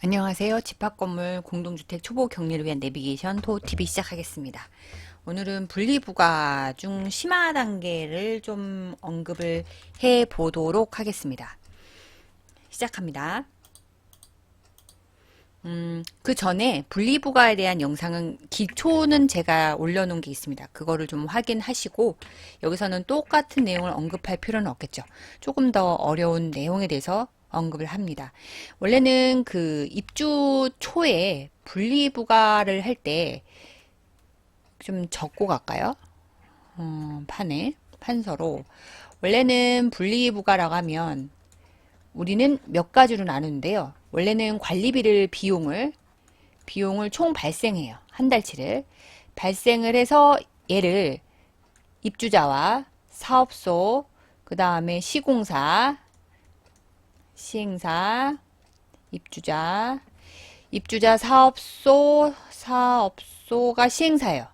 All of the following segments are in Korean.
안녕하세요. 집합건물 공동주택 초보 격리를 위한 내비게이션 도어TV 시작하겠습니다. 오늘은 분리부가 중 심화 단계를 좀 언급을 해 보도록 하겠습니다. 시작합니다. 그 전에 분리부가에 대한 영상은 기초는 제가 올려놓은 게 있습니다. 그거를 좀 확인하시고 여기서는 똑같은 내용을 언급할 필요는 없겠죠. 조금 더 어려운 내용에 대해서 언급을 합니다. 원래는 그 입주 초에 분리부가를 할 때 좀 적고 갈까요? 판서로. 원래는 분리부가라고 하면 우리는 몇 가지로 나누는데요. 원래는 관리비를 비용을 총 발생해요. 한 달치를 발생을 해서 얘를 입주자와 사업소, 그 다음에 시공사, 시행사, 입주자 사업소가 시행사예요.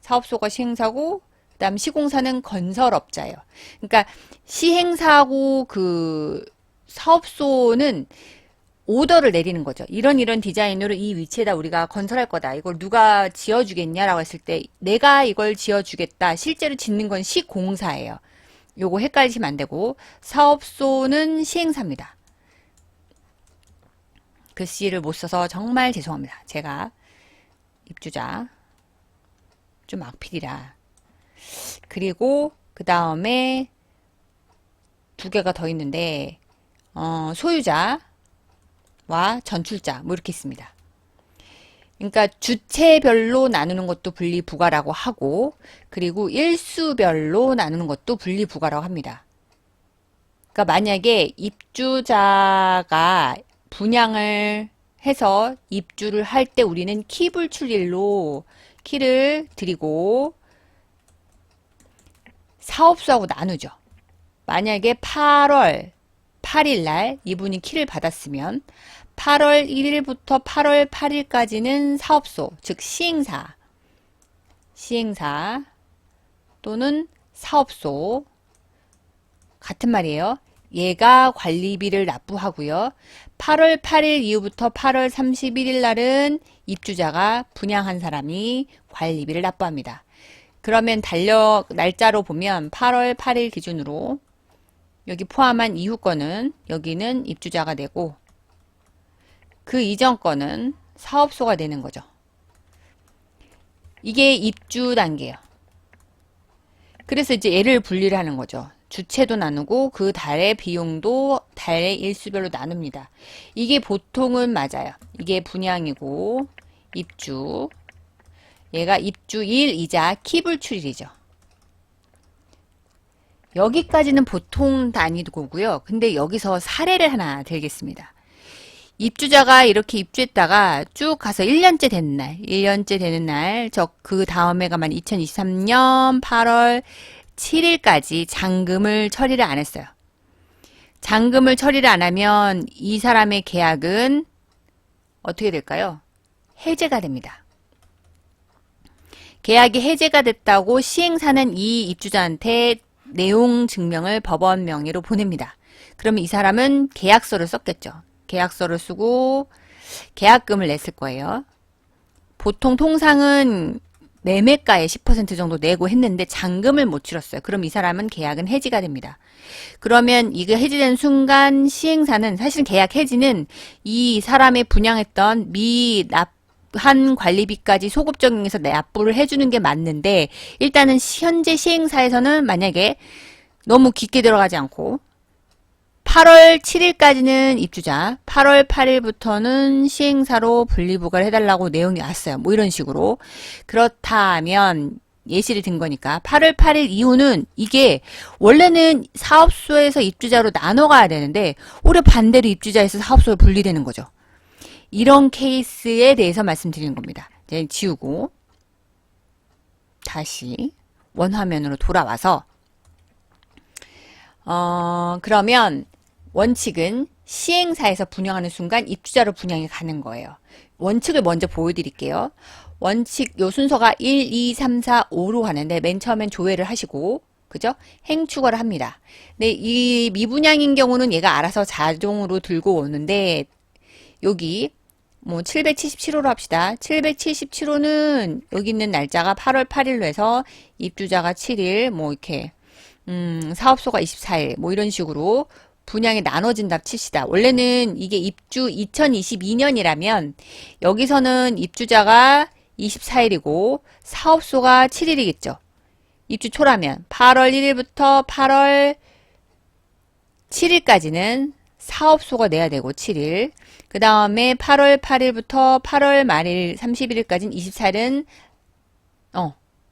사업소가 시행사고 그다음 시공사는 건설업자예요. 그러니까 시행사하고 그 사업소는 오더를 내리는 거죠. 이런 디자인으로 이 위치에다 우리가 건설할 거다. 이걸 누가 지어주겠냐라고 했을 때 내가 이걸 지어주겠다. 실제로 짓는 건 시공사예요. 요거 헷갈리시면 안 되고 사업소는 시행사입니다. 글씨를 못 써서 정말 죄송합니다. 제가 입주자 좀 악필이라. 그리고 그 다음에 두 개가 더 있는데 소유자와 전출자 뭐 이렇게 있습니다. 그러니까 주체별로 나누는 것도 분리부가라고 하고 그리고 일수별로 나누는 것도 분리부가라고 합니다. 그러니까 만약에 입주자가 분양을 해서 입주를 할 때 우리는 키불출일로 키를 드리고 사업소하고 나누죠. 만약에 8월 8일 날 이분이 키를 받았으면 8월 1일부터 8월 8일까지는 사업소, 즉 시행사 또는 사업소 같은 말이에요. 얘가 관리비를 납부하고요. 8월 8일 이후부터 8월 31일 날은 입주자가 분양한 사람이 관리비를 납부합니다. 그러면 날짜로 보면 8월 8일 기준으로 여기 포함한 이후 거는 여기는 입주자가 되고 그 이전 거는 사업소가 되는 거죠. 이게 입주 단계예요. 그래서 이제 얘를 분리를 하는 거죠. 주체도 나누고 그 달의 비용도 달의 일수별로 나눕니다. 이게 보통은 맞아요. 이게 분양이고 입주. 얘가 입주일이자 키불출일이죠. 여기까지는 보통 단위고요. 근데 여기서 사례를 하나 들겠습니다. 입주자가 이렇게 입주했다가 쭉 가서 1년째 되는 날, 그 다음에가만 2023년 8월 7일까지 잔금을 처리를 안 했어요. 잔금을 처리를 안 하면 이 사람의 계약은 어떻게 될까요? 해제가 됩니다. 계약이 해제가 됐다고 시행사는 이 입주자한테 내용 증명을 법원 명의로 보냅니다. 그러면 이 사람은 계약서를 썼겠죠. 계약서를 쓰고 계약금을 냈을 거예요. 보통 통상은 매매가의 10% 정도 내고 했는데 잔금을 못 치렀어요. 그럼 이 사람은 계약은 해지가 됩니다. 그러면 이게 해지된 순간 시행사는 사실 계약 해지는 이 사람의 분양했던 미납한 관리비까지 소급적용해서 납부를 해주는 게 맞는데 일단은 현재 시행사에서는 만약에 너무 깊게 들어가지 않고 8월 7일까지는 입주자, 8월 8일부터는 시행사로 분리부가를 해달라고 내용이 왔어요. 뭐 이런 식으로. 그렇다면 예시를 든 거니까 8월 8일 이후는 이게 원래는 사업소에서 입주자로 나눠가야 되는데 오히려 반대로 입주자에서 사업소로 분리되는 거죠. 이런 케이스에 대해서 말씀드리는 겁니다. 이제 지우고 다시 원화면으로 돌아와서 그러면 원칙은 시행사에서 분양하는 순간 입주자로 분양이 가는 거예요. 원칙을 먼저 보여드릴게요. 원칙 요 순서가 1, 2, 3, 4, 5로 가는데 맨 처음엔 조회를 하시고 그죠? 행추가를 합니다. 근데 이 미분양인 경우는 얘가 알아서 자동으로 들고 오는데 여기 뭐 777호로 합시다. 777호는 여기 있는 날짜가 8월 8일로 해서 입주자가 7일, 뭐 이렇게 사업소가 24일, 뭐 이런 식으로 분양이 나눠진다 칩시다. 원래는 이게 입주 2022년이라면 여기서는 입주자가 24일이고 사업소가 7일이겠죠. 입주 초라면 8월 1일부터 8월 7일까지는 사업소가 내야 되고 7일. 그 다음에 8월 8일부터 8월 말일 31일까지는 24일은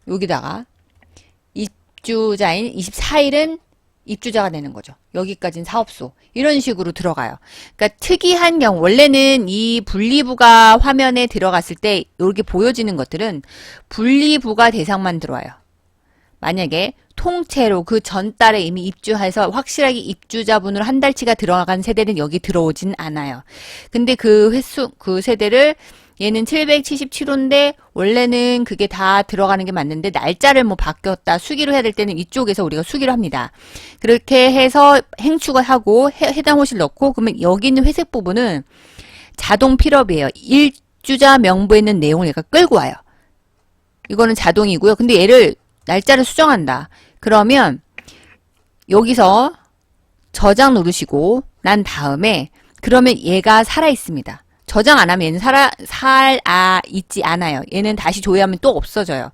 여기다가 입주자인 24일은 입주자가 되는 거죠. 여기까지는 사업소. 이런 식으로 들어가요. 그러니까 특이한 경우 원래는 이 분리부가 화면에 들어갔을 때 이렇게 보여지는 것들은 분리부가 대상만 들어와요. 만약에 통째로 그 전달에 이미 입주해서 확실하게 입주자분으로 한 달치가 들어간 세대는 여기 들어오진 않아요. 근데 그 횟수, 그 세대를 얘는 777호인데 원래는 그게 다 들어가는 게 맞는데 날짜를 뭐 바뀌었다 수기로 해야 될 때는 이쪽에서 우리가 수기로 합니다. 그렇게 해서 행축을 하고 해당 호실 넣고 그러면 여기 있는 회색 부분은 자동 필업이에요. 일주자 명부에 있는 내용을 얘가 끌고 와요. 이거는 자동이고요. 근데 얘를 날짜를 수정한다. 그러면 여기서 저장 누르시고 난 다음에 그러면 얘가 살아 있습니다. 저장 안 하면 얘는 있지 않아요. 얘는 다시 조회하면 또 없어져요.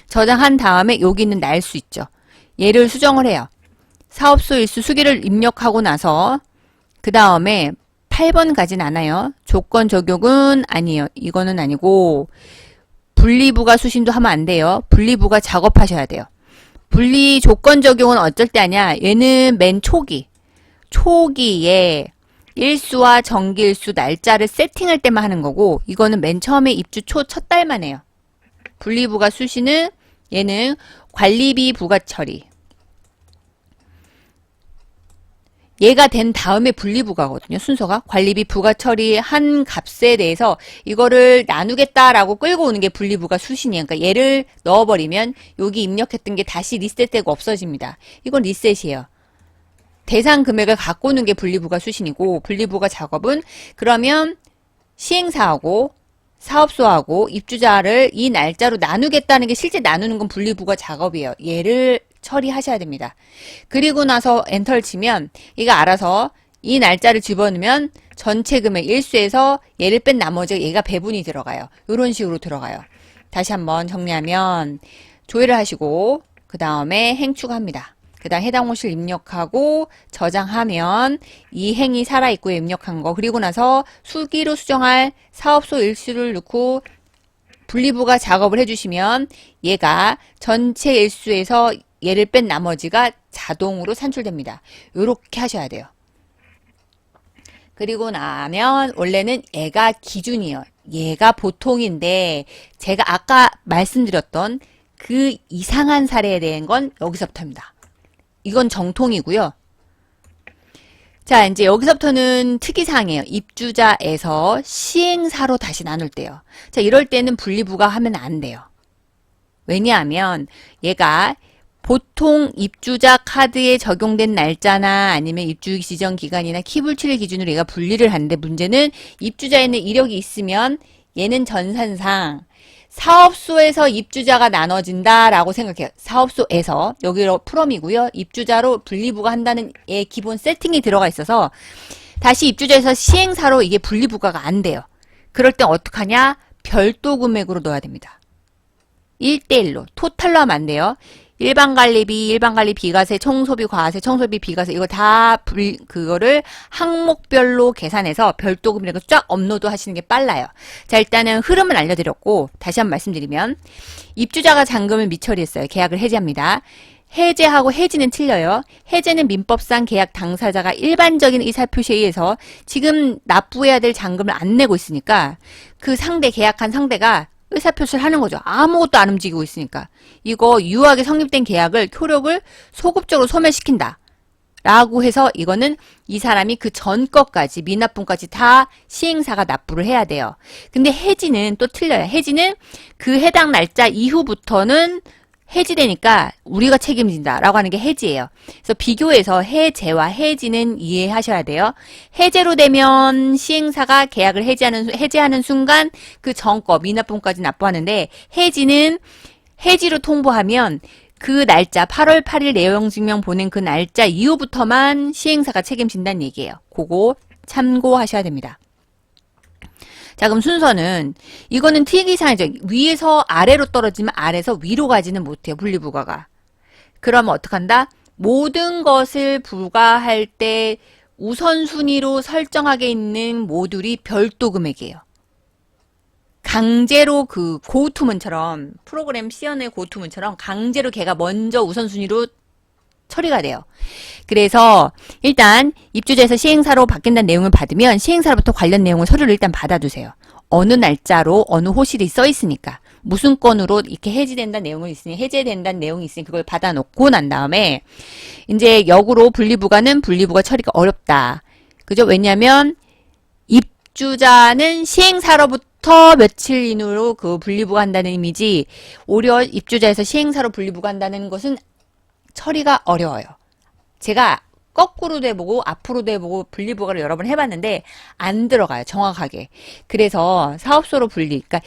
저장한 다음에 여기 있는 날 수 있죠. 얘를 수정을 해요. 사업소 일수 수기를 입력하고 나서 그 다음에 8번 가진 않아요. 조건 적용은 아니에요. 이거는 아니고 분리부가 수신도 하면 안 돼요. 분리부가 작업하셔야 돼요. 분리 조건 적용은 어쩔 때 하냐? 얘는 맨 초기에 일수와 정기일수 날짜를 세팅할 때만 하는 거고 이거는 맨 처음에 입주 초 첫 달만 해요. 분리부가 수신은 얘는 관리비 부가 처리. 얘가 된 다음에 분리부가거든요. 순서가 관리비 부가 처리한 값에 대해서 이거를 나누겠다라고 끌고 오는 게 분리부가 수신이에요. 그러니까 얘를 넣어버리면 여기 입력했던 게 다시 리셋되고 없어집니다. 이건 리셋이에요. 대상 금액을 갖고 오는 게 분리부가 수신이고 분리부가 작업은 그러면 시행사하고 사업소하고 입주자를 이 날짜로 나누겠다는 게 실제 나누는 건 분리부가 작업이에요. 얘를 처리하셔야 됩니다. 그리고 나서 엔터를 치면 얘가 알아서 이 날짜를 집어넣으면 전체 금액 일수에서 얘를 뺀 나머지 얘가 배분이 들어가요. 이런 식으로 들어가요. 다시 한번 정리하면 조회를 하시고 그 다음에 행축합니다. 그 다음 해당 호실 입력하고 저장하면 이 행이 살아있고 입력한 거 그리고 나서 수기로 수정할 사업소 일수를 넣고 분리부가 작업을 해주시면 얘가 전체 일수에서 얘를 뺀 나머지가 자동으로 산출됩니다. 이렇게 하셔야 돼요. 그리고 나면 원래는 얘가 기준이에요. 얘가 보통인데 제가 아까 말씀드렸던 그 이상한 사례에 대한 건 여기서부터입니다. 이건 정통이고요. 자, 이제 여기서부터는 특이사항이에요. 입주자에서 시행사로 다시 나눌 때요. 자, 이럴 때는 분리부가 하면 안 돼요. 왜냐하면 얘가 보통 입주자 카드에 적용된 날짜나 아니면 입주 지정 기간이나 키불출일 기준으로 얘가 분리를 하는데 문제는 입주자에는 이력이 있으면 얘는 전산상 사업소에서 입주자가 나눠진다라고 생각해요. 사업소에서 여기로 프롬이고요. 입주자로 분리부가 한다는 애 기본 세팅이 들어가 있어서 다시 입주자에서 시행사로 이게 분리부가가 안 돼요. 그럴 땐 어떡하냐? 별도 금액으로 넣어야 됩니다. 1대1로 토탈로 하면 안 돼요. 일반 관리비, 일반 관리 비과세, 청소비 과세, 청소비 비과세 이거 다 그거를 항목별로 계산해서 별도 금액을 쫙 업로드 하시는 게 빨라요. 자, 일단은 흐름을 알려드렸고 다시 한번 말씀드리면 입주자가 잔금을 미처리했어요. 계약을 해지합니다. 해제하고 해지는 틀려요. 해제는 민법상 계약 당사자가 일반적인 의사표시에 의해서 지금 납부해야 될 잔금을 안 내고 있으니까 그 상대 계약한 상대가 의사표시를 하는 거죠. 아무것도 안 움직이고 있으니까. 이거 유효하게 성립된 계약을 효력을 소급적으로 소멸시킨다. 라고 해서 이거는 이 사람이 그 전 것까지 미납분까지 다 시행사가 납부를 해야 돼요. 근데 해지는 또 틀려요. 해지는 그 해당 날짜 이후부터는 해지되니까 우리가 책임진다라고 하는 게 해지예요. 그래서 비교해서 해제와 해지는 이해하셔야 돼요. 해제로 되면 시행사가 계약을 해제하는 순간 그 전거 미납부까지 납부하는데, 해지는 해지로 통보하면 그 날짜 8월 8일 내용증명 보낸 그 날짜 이후부터만 시행사가 책임진다는 얘기예요. 그거 참고하셔야 됩니다. 자, 그럼 순서는, 이거는 특이사항이죠. 위에서 아래로 떨어지면 아래에서 위로 가지는 못해요. 분리부과가. 그러면 어떡한다? 모든 것을 부과할 때 우선순위로 설정하게 있는 모듈이 별도 금액이에요. 강제로 그 고투문처럼, 프로그램 C연의 고투문처럼 강제로 걔가 먼저 우선순위로 처리가 돼요. 그래서 일단 입주자에서 시행사로 바뀐다는 내용을 받으면 시행사로부터 관련 내용을 서류를 일단 받아두세요. 어느 날짜로 어느 호실이 써 있으니까, 무슨 건으로 이렇게 해지된다는 내용이 있으니, 해제된다는 내용이 있으니 그걸 받아놓고 난 다음에 이제 역으로 분리부가 처리가 어렵다. 그죠? 왜냐면 입주자는 시행사로부터 며칠 이내로 그 분리부가 한다는 의미지, 오히려 입주자에서 시행사로 분리부가 한다는 것은 처리가 어려워요. 제가 거꾸로도 해보고 앞으로도 해보고 분리부과를 여러 번 해봤는데 안 들어가요. 정확하게. 그래서 사업소로 그러니까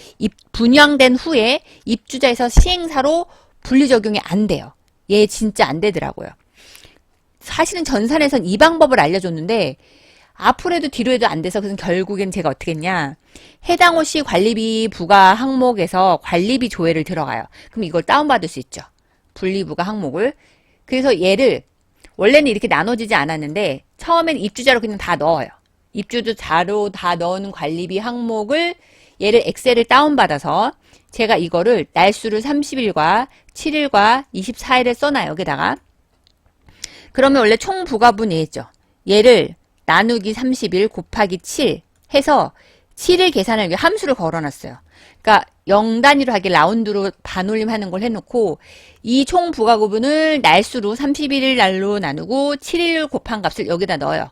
분양된 후에 입주자에서 시행사로 분리 적용이 안 돼요. 얘 진짜 안 되더라고요. 사실은 전산에선 이 방법을 알려줬는데 앞으로 해도 뒤로 해도 안 돼서, 그래서 결국엔 제가 어떻게 했냐, 해당 호시 관리비 부과 항목에서 관리비 조회를 들어가요. 그럼 이걸 다운받을 수 있죠. 분리부과 항목을. 그래서 얘를 원래는 이렇게 나눠지지 않았는데 처음엔 입주자로 그냥 다 넣어요. 입주자로 다 넣은 관리비 항목을, 얘를 엑셀을 다운받아서 제가 이거를 날수를 30일과 7일과 24일을 써놔요. 여기다가. 그러면 원래 총 부가분 얘죠. 얘를 나누기 30일 곱하기 7 해서 7일 계산을 함수를 걸어놨어요. 그러니까 0단위로 하게 라운드로 반올림하는 걸 해놓고 이 총 부가구분을 날수로 31일 날로 나누고 7일 곱한 값을 여기다 넣어요.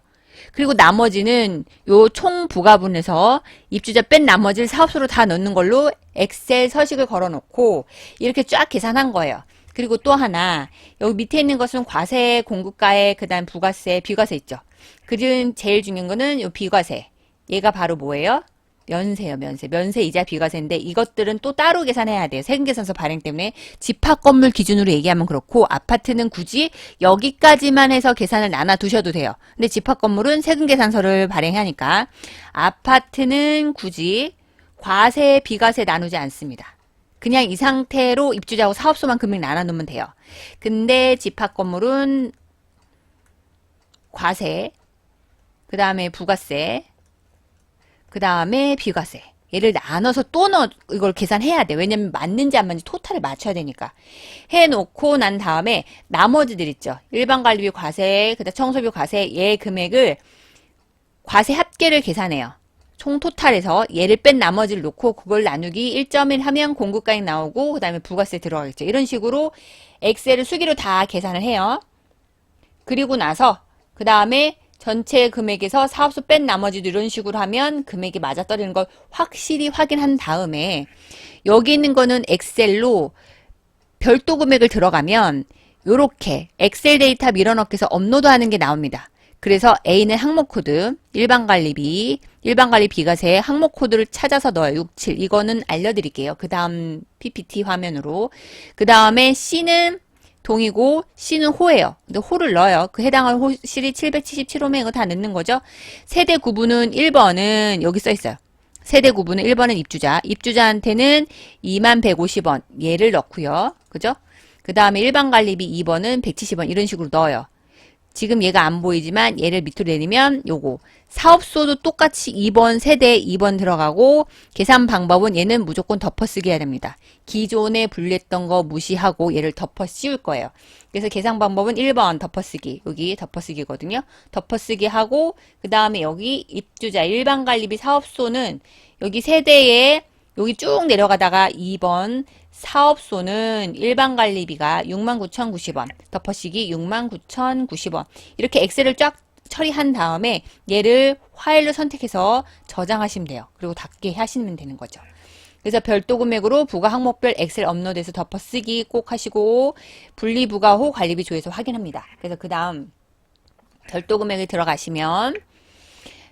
그리고 나머지는 요 총 부가분에서 입주자 뺀 나머지를 사업소로 다 넣는 걸로 엑셀 서식을 걸어놓고 이렇게 쫙 계산한 거예요. 그리고 또 하나, 여기 밑에 있는 것은 과세, 공급가액, 그 다음 부가세, 비과세 있죠. 그중 제일 중요한 거는 요 비과세. 얘가 바로 뭐예요? 면세요, 면세. 면세이자 비과세인데 이것들은 또 따로 계산해야 돼요. 세금계산서 발행 때문에. 집합 건물 기준으로 얘기하면 그렇고, 아파트는 굳이 여기까지만 해서 계산을 나눠 두셔도 돼요. 근데 집합 건물은 세금계산서를 발행하니까 아파트는 굳이 과세, 비과세 나누지 않습니다. 그냥 이 상태로 입주자하고 사업소만 금액 나눠 놓으면 돼요. 근데 집합 건물은 과세, 그 다음에 부가세, 그 다음에 비과세. 얘를 나눠서 또 이걸 계산해야 돼. 왜냐면 맞는지 안 맞는지 토탈을 맞춰야 되니까. 해놓고 난 다음에 나머지들 있죠. 일반관리비 과세, 그 다음 청소비 과세, 얘 금액을 과세 합계를 계산해요. 총 토탈에서 얘를 뺀 나머지를 놓고 그걸 나누기 1.1 하면 공급가액 나오고 그 다음에 부가세 들어가겠죠. 이런 식으로 엑셀을 수기로 다 계산을 해요. 그리고 나서 그 다음에 전체 금액에서 사업소 뺀 나머지도 이런 식으로 하면 금액이 맞아떨어지는 걸 확실히 확인한 다음에 여기 있는 거는 엑셀로 별도 금액을 들어가면 요렇게 엑셀 데이터 밀어넣기해서 업로드하는 게 나옵니다. 그래서 A는 항목 코드, 일반관리비, 일반관리 비과세 항목 코드를 찾아서 넣어요. 67. 이거는 알려드릴게요. 그 다음 PPT 화면으로. 그 다음에 C는 동이고 C는 호예요. 근데 호를 넣어요. 그 해당하는 호실이 777호면 이거 다 넣는 거죠. 세대 구분은 1번은 여기 써 있어요. 세대 구분은 1번은 입주자. 입주자한테는 2150원 얘를 넣고요. 그죠? 그 다음에 일반관리비 2번은 170원 이런 식으로 넣어요. 지금 얘가 안 보이지만 얘를 밑으로 내리면 요거 사업소도 똑같이 2번 세대에 2번 들어가고 계산 방법은 얘는 무조건 덮어쓰기 해야 됩니다. 기존에 분리했던 거 무시하고 얘를 덮어 씌울 거예요. 그래서 계산 방법은 1번 덮어쓰기, 여기 덮어쓰기거든요. 덮어쓰기 하고 그 다음에 여기 입주자 일반관리비 사업소는 여기 세대에 여기 쭉 내려가다가 2번 사업소는 일반관리비가 69,090원, 덮어쓰기 69,090원 이렇게 엑셀을 쫙 처리한 다음에 얘를 파일로 선택해서 저장하시면 돼요. 그리고 닫게 하시면 되는 거죠. 그래서 별도 금액으로 부가 항목별 엑셀 업로드해서 덮어쓰기 꼭 하시고 분리부가 후 관리비 조회서 확인합니다. 그래서 그 다음 별도 금액에 들어가시면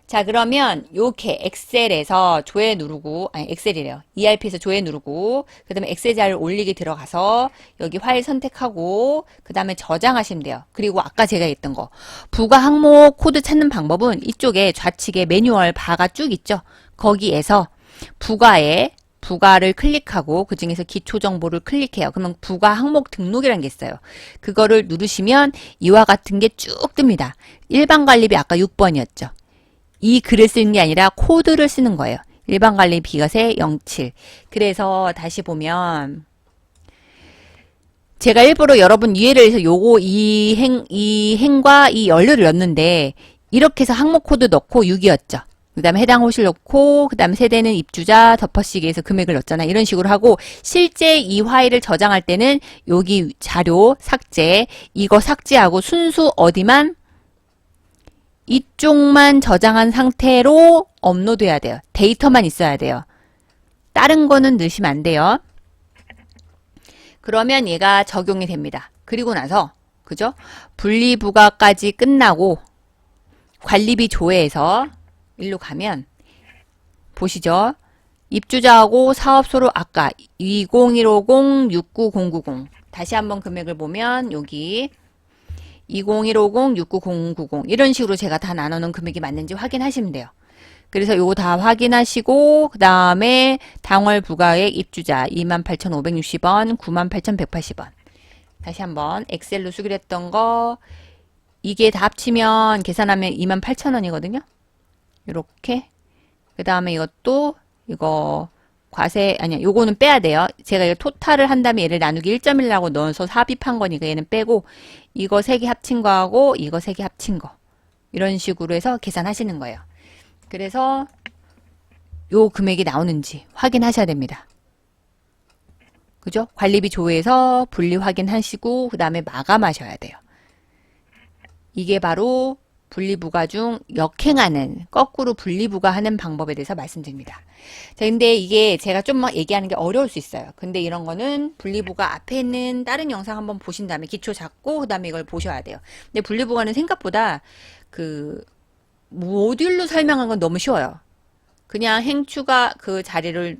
자 그러면 요렇게 엑셀에서 조회 누르고 아니 엑셀이래요. ERP에서 조회 누르고 그 다음에 엑셀 자료를 올리기 들어가서 여기 파일 선택하고 그 다음에 저장하시면 돼요. 그리고 아까 제가 했던 거 부가 항목 코드 찾는 방법은 이쪽에 좌측에 매뉴얼 바가 쭉 있죠. 거기에서 부가를 클릭하고 그 중에서 기초 정보를 클릭해요. 그러면 부가 항목 등록이라는 게 있어요. 그거를 누르시면 이와 같은 게 쭉 뜹니다. 일반 관리비 아까 6번이었죠. 이 글을 쓰는 게 아니라 코드를 쓰는 거예요. 일반 관리 비과세 07. 그래서 다시 보면 제가 일부러 여러분 이해를 해서 요거 이 행과 이 연료를 넣었는데 이렇게 해서 항목 코드 넣고 6이었죠. 그 다음에 해당 호실 넣고 그 다음에 세대는 입주자 덮어쓰기에서 금액을 넣었잖아. 이런 식으로 하고 실제 이 파일을 저장할 때는 여기 자료 삭제 이거 삭제하고 순수 어디만 이쪽만 저장한 상태로 업로드해야 돼요. 데이터만 있어야 돼요. 다른 거는 넣으시면 안 돼요. 그러면 얘가 적용이 됩니다. 그리고 나서 그죠? 분리부가까지 끝나고 관리비 조회에서 일로 가면 보시죠. 입주자하고 사업소로 아까 20150-69090 다시 한번 금액을 보면 여기 20150-69090 이런 식으로 제가 다 나눠놓은 금액이 맞는지 확인하시면 돼요. 그래서 요거 다 확인하시고 그 다음에 당월 부가액 입주자 28,560원, 98,180원 다시 한번 엑셀로 수기했던 거 이게 다 합치면 계산하면 28,000원이거든요. 요렇게 그 다음에 이것도 이거 과세 아니야 요거는 빼야 돼요. 제가 이거 토탈을 한 다음에 얘를 나누기 1.1라고 넣어서 삽입한 거니까 얘는 빼고 이거 3개 합친 거하고 이거 3개 합친 거 이런 식으로 해서 계산하시는 거예요. 그래서 요 금액이 나오는지 확인하셔야 됩니다. 그죠? 관리비 조회에서 분리 확인하시고 그 다음에 마감하셔야 돼요. 이게 바로 분리부가 중 역행하는 거꾸로 분리부가하는 방법에 대해서 말씀드립니다. 자, 근데 이게 제가 좀 막 얘기하는 게 어려울 수 있어요. 근데 이런 거는 분리부가 앞에 있는 다른 영상 한번 보신 다음에 기초 잡고 그 다음에 이걸 보셔야 돼요. 근데 분리부가는 생각보다 그 모듈로 설명한 건 너무 쉬워요. 그냥 행추가 그 자료를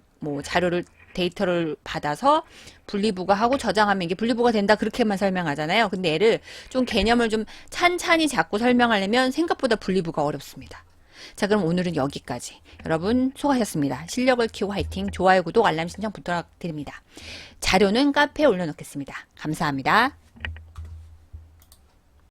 데이터를 받아서 분리부가하고 저장하면 이게 분리부가 된다 그렇게만 설명하잖아요. 근데 얘를 좀 개념을 좀 찬찬히 잡고 설명하려면 생각보다 분리부가 어렵습니다. 자 그럼 오늘은 여기까지. 여러분 수고하셨습니다. 실력을 키우고 화이팅. 좋아요, 구독, 알람 신청 부탁드립니다. 자료는 카페에 올려놓겠습니다. 감사합니다.